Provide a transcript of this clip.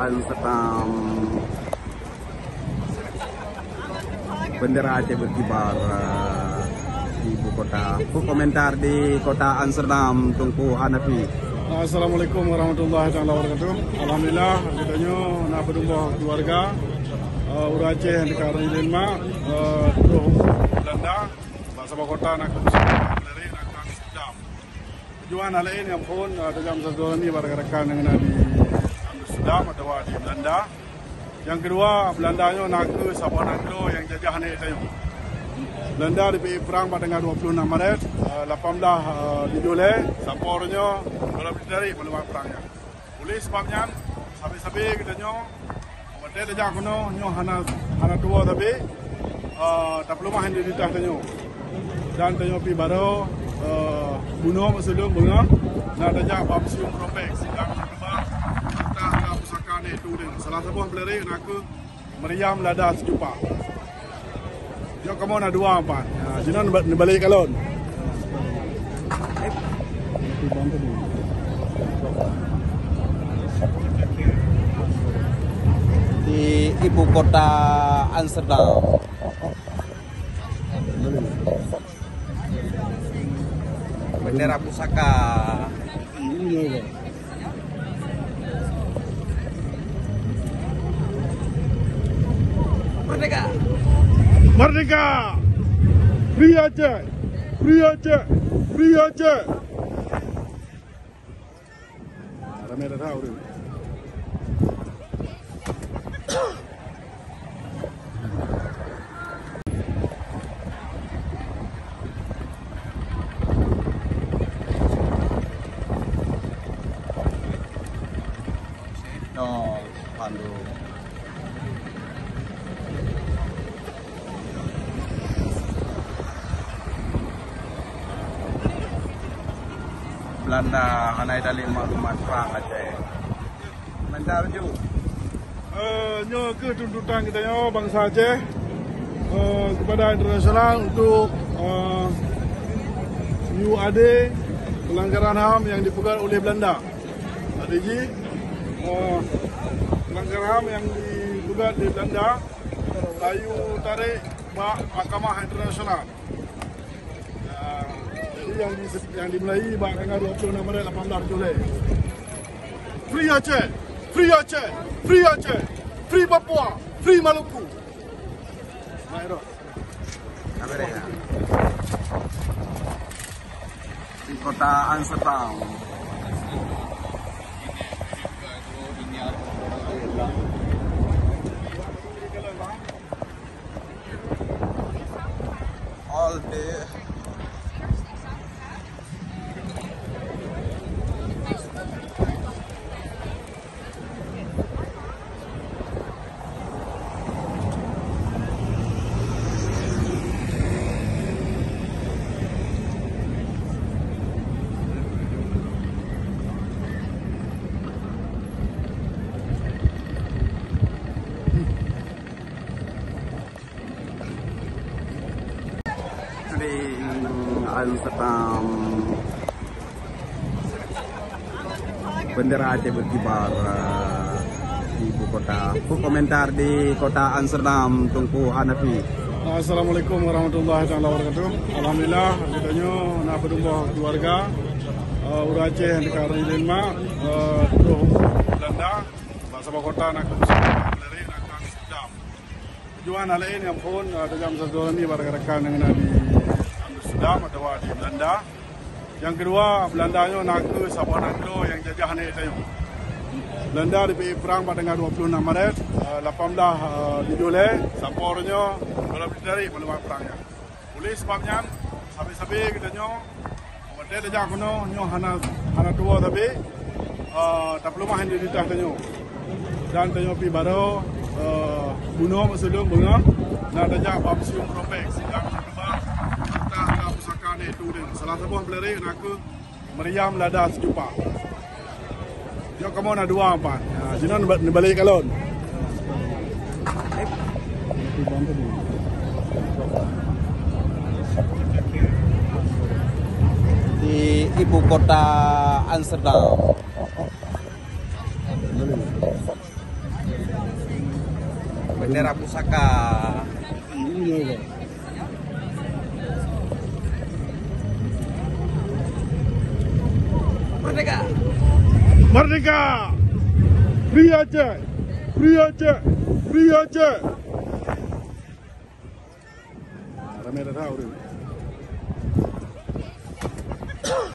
Amsterdam, bendera Aceh berkibar di ibu kota. Komentar di kota Amsterdam, Tunku Hanafi. Assalamualaikum warahmatullahi wabarakatuh. Alhamdulillah, kitanya nak berjumpa keluarga orang Aceh yang dekat Denmark, tuh Belanda, bahasa kota nak ke dari nak ke Amsterdam. Tujuan hal ini yang pun dalam satu ini rekan-rekan yang ada di Amsterdam atau di Belanda. Yang kedua, Belandanya nak ke Sabah Naglo yang jajah ni tayo. Belanda di perang pada tanggal 26 Maret, 18 di Julai, sapornya kalau dari belum perangnya. Oleh sebabnya, sampai-sampai kita Mata dah kono nyo hana tua tapi tak perlu main di ditah tanyo. Dan tanyo pi baru bunuh masulung bunga na dah museum Propex dan kedua kita pusaka ni tu din. Salah satu pelari nak meriam lada sejupa. Yo kamu na dua apa? Jinan balik kalon. Di ibu kota Amsterdam. Bendera pusaka. Merdeka. Merdeka. Free Aceh. Free Aceh. Free Aceh. Ramai dah tahu ni. No, pandu. Belanda hanai dalih maklumat perang Aceh. Komentar ju. Nyo ke tuntutan kita bangsa Aceh kepada internasional untuk UAD pelanggaran HAM yang dipegang oleh Belanda. ADG pelanggaran HAM yang dipegang di Belanda layu tarik Mahkamah Internasional. Jadi yang dimulai tanggal 26 Maret 18 Julai. Free Aceh, Free Aceh, Free Aceh, Free Papua, Free Maluku. Nah, Di kota Amsterdam. All day. Di Amsterdam, bendera Aceh berkibar di ibu kota. Komentar di kota Amsterdam, Tunku Hanafi. Assalamualaikum warahmatullahi wabarakatuh. Alhamdulillah, kitanya nak berjumpa keluarga orang Aceh yang dekat Denmark, tuh Belanda, bahasa kota nak ke dari nak ke Amsterdam. Tujuan hal ini yang pun dalam satu ini rekan-rekan yang ada di Amsterdam atau di Belanda. Yang kedua, Belandanya nak ke Sabah Naglo yang jajah ni tayo. Belanda di perang pada tanggal 26 Maret, 18 di Julai, sapornya kalau dari belum perangnya. Oleh sebabnya, sampai-sampai kita mata dah kono nyo hana tua tapi tak perlu main di ditah tanyo. Dan tanyo pi baru bunuh masulung bunga na dah museum Propex dan kedua kita pusaka ni tu din. Salah satu pelari nak meriam lada sejupa. Yo kamu na dua apa? Jinan balik kalon. Di ibu kota Amsterdam. Bendera pusaka. Merdeka. Merdeka. Free Aceh. Free Aceh. Free Aceh. Ramai dah tahu.